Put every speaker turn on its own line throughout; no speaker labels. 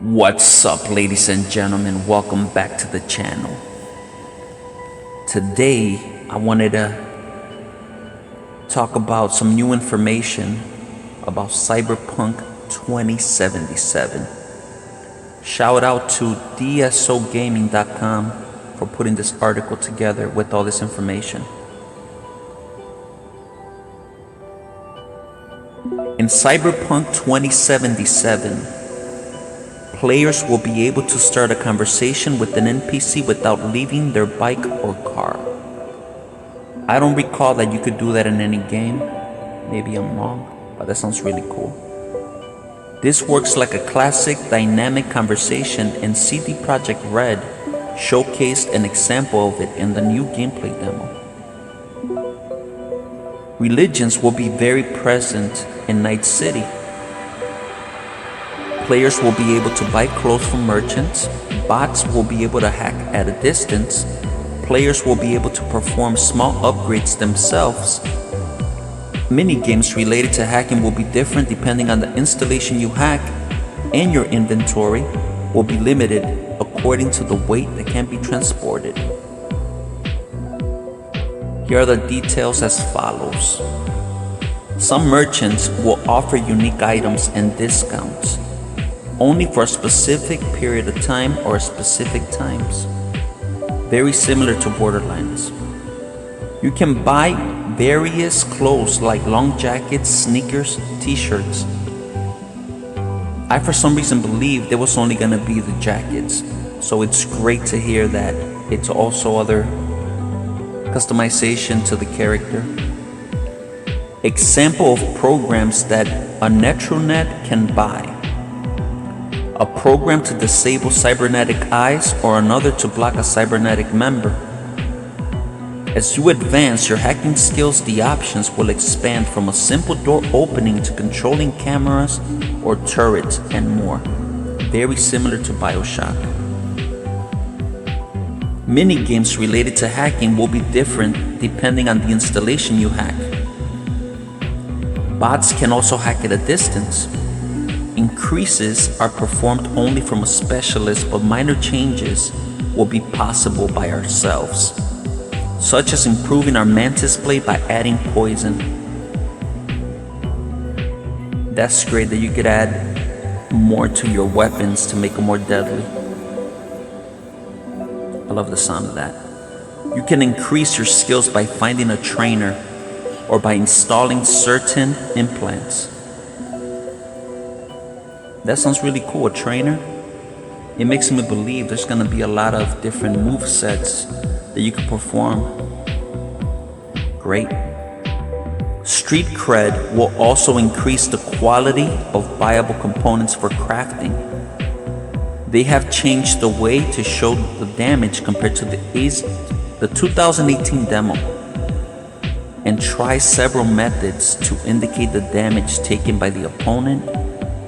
What's up, ladies and gentlemen? Welcome back to the channel. Today I wanted to talk about some new information about Cyberpunk 2077. Shout out to dsogaming.com for putting this article together with all this information. In Cyberpunk 2077, players will be able to start a conversation with an NPC without leaving their bike or car. I don't recall that you could do that in any game. Maybe I'm wrong, but that sounds really cool. This works like a classic dynamic conversation, and CD Projekt Red showcased an example of it in the new gameplay demo. Religions will be very present in Night City. Players will be able to buy clothes from merchants, bots will be able to hack at a distance, players will be able to perform small upgrades themselves. Mini-games related to hacking will be different depending on the installation you hack, and your inventory will be limited according to the weight that can be transported. Here are the details as follows. Some merchants will offer unique items and discounts, only for a specific period of time or specific times. Very similar to Borderlands. You can buy various clothes like long jackets, sneakers, t-shirts. I for some reason believed it was only gonna be the jackets, so it's great to hear that it's also other customization to the character. Example of programs that a Netronet can buy. A program to disable cybernetic eyes, or another to block a cybernetic member. As you advance your hacking skills, the options will expand from a simple door opening to controlling cameras or turrets and more. Very similar to BioShock. Mini-games related to hacking will be different depending on the installation you hack. Bots can also hack at a distance. Increases are performed only from a specialist, but minor changes will be possible by ourselves, such as improving our mantis blade by adding poison. That's great that you could add more to your weapons to make them more deadly. I love the sound of that. You can increase your skills by finding a trainer or by installing certain implants. That sounds really cool, a trainer. It makes me believe there's gonna be a lot of different move sets that you can perform. Great. Street cred will also increase the quality of viable components for crafting. They have changed the way to show the damage compared to the 2018 demo, and try several methods to indicate the damage taken by the opponent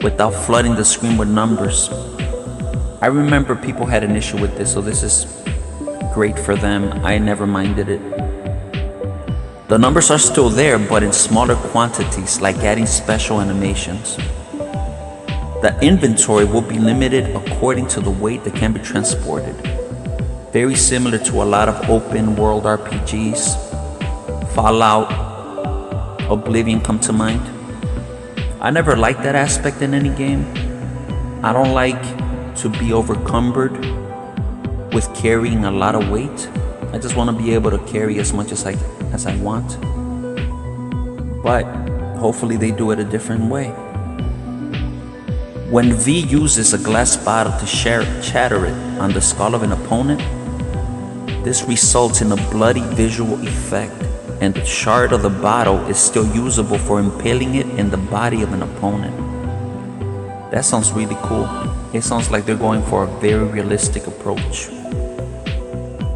without flooding the screen with numbers. I remember people had an issue with this, so this is great for them. I never minded it. The numbers are still there, but in smaller quantities, like adding special animations. The inventory will be limited according to the weight that can be transported. Very similar to a lot of open world RPGs. Fallout, Oblivion come to mind. I never liked that aspect in any game. I don't like to be overcumbered with carrying a lot of weight. I just want to be able to carry as much as I want. But hopefully they do it a different way. When V uses a glass bottle to shatter it on the skull of an opponent, this results in a bloody visual effect, and the shard of the bottle is still usable for impaling it in the body of an opponent. That sounds really cool. It sounds like they're going for a very realistic approach.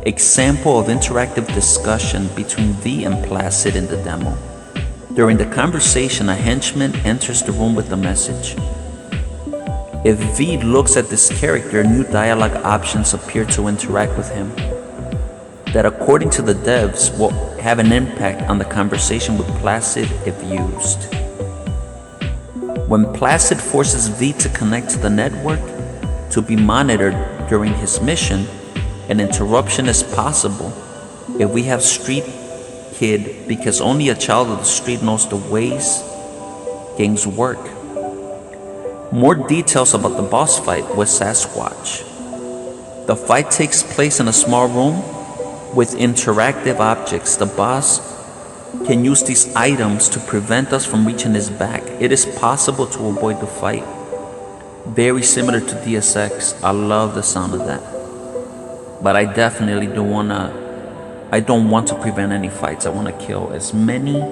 Example of interactive discussion between V and Placid in the demo. During the conversation, a henchman enters the room with a message. If V looks at this character, new dialogue options appear to interact with him, that according to the devs will have an impact on the conversation with Placid if used. When Placid forces V to connect to the network, to be monitored during his mission. An interruption is possible if we have Street Kid, because only a child of the street knows the ways games work. More details about the boss fight with Sasquatch. The fight takes place in a small room with interactive objects. The boss can use these items to prevent us from reaching his back. It is possible to avoid the fight. Very similar to DSX. I love the sound of that. But I definitely don't want to prevent any fights. I want to kill as many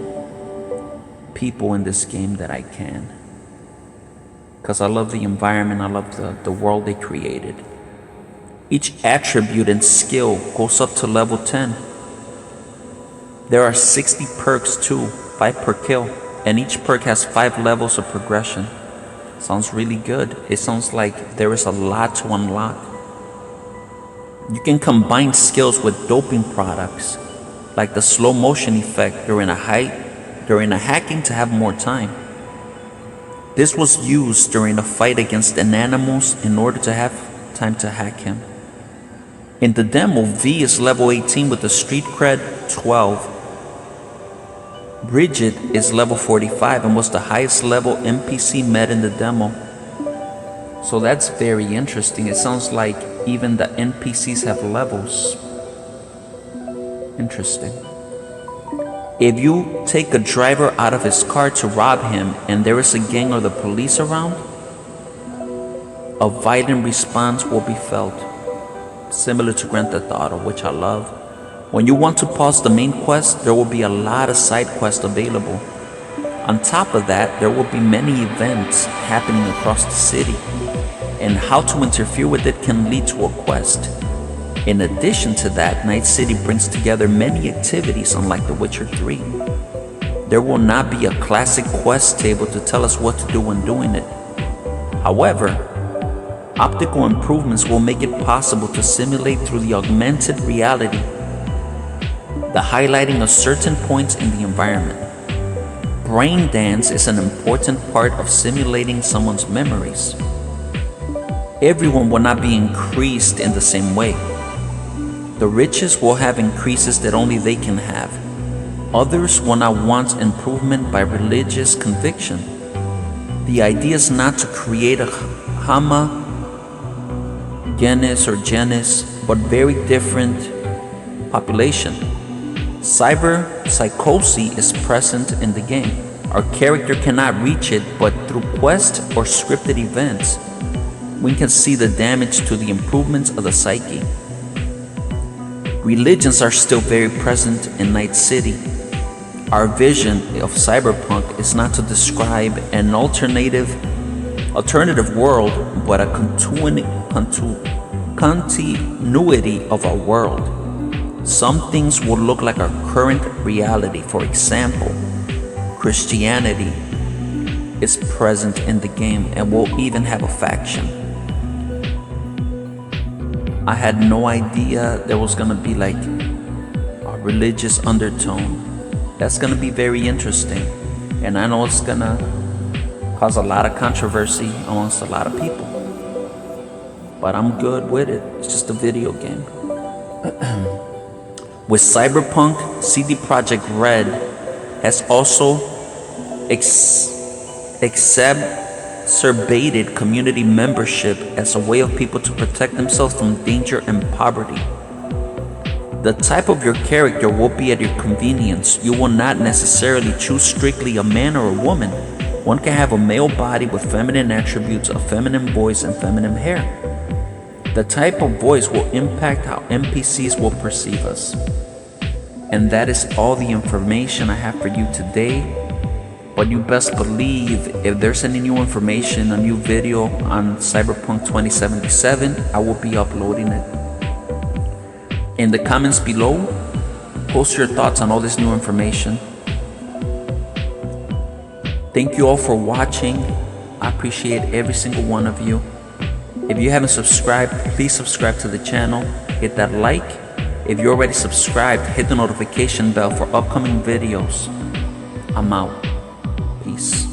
people in this game that I can. Because I love the environment, I love the world they created. Each attribute and skill goes up to level 10. There are 60 perks too, 5 per kill, and each perk has 5 levels of progression. Sounds really good. It sounds like there is a lot to unlock. You can combine skills with doping products, like the slow motion effect during a hacking to have more time. This was used during a fight against Inanimals in order to have time to hack him. In the demo, V is level 18 with the street cred 12. Bridget is level 45 and was the highest level NPC met in the demo. So that's very interesting. It sounds like even the NPCs have levels. Interesting. If you take a driver out of his car to rob him and there is a gang or the police around, a violent response will be felt. Similar to Grand Theft Auto, which I love. When you want to pause the main quest, there will be a lot of side quests available. On top of that, there will be many events happening across the city, and how to interfere with it can lead to a quest. In addition to that, Night City brings together many activities unlike The Witcher 3. There will not be a classic quest table to tell us what to do when doing it. However, optical improvements will make it possible to simulate through the augmented reality the highlighting of certain points in the environment. Brain dance is an important part of simulating someone's memories. Everyone will not be increased in the same way. The richest will have increases that only they can have. Others will not want improvement by religious conviction. The idea is not to create a genus, but very different population. Cyber psychosis is present in the game. Our character cannot reach it, but through quests or scripted events, we can see the damage to the improvements of the psyche. Religions are still very present in Night City. Our vision of Cyberpunk is not to describe an alternative world, but a continuity of our world. Some things will look like our current reality. For example, Christianity is present in the game and will even have a faction. I had no idea there was gonna be like a religious undertone. That's gonna be very interesting, and I know it's gonna cause a lot of controversy amongst a lot of people, but I'm good with it. It's just a video game. With Cyberpunk, CD Projekt Red has also exacerbated community membership as a way of people to protect themselves from danger and poverty. The type of your character will be at your convenience. You will not necessarily choose strictly a man or a woman. One can have a male body with feminine attributes, a feminine voice, and feminine hair. The type of voice will impact how NPCs will perceive us. And that is all the information I have for you today. But you best believe if there's any new information, a new video on Cyberpunk 2077, I will be uploading it. In the comments below, post your thoughts on all this new information. Thank you all for watching. I appreciate every single one of you. If you haven't subscribed, please subscribe to the channel. Hit that like. If you're already subscribed, hit the notification bell for upcoming videos. I'm out. Peace.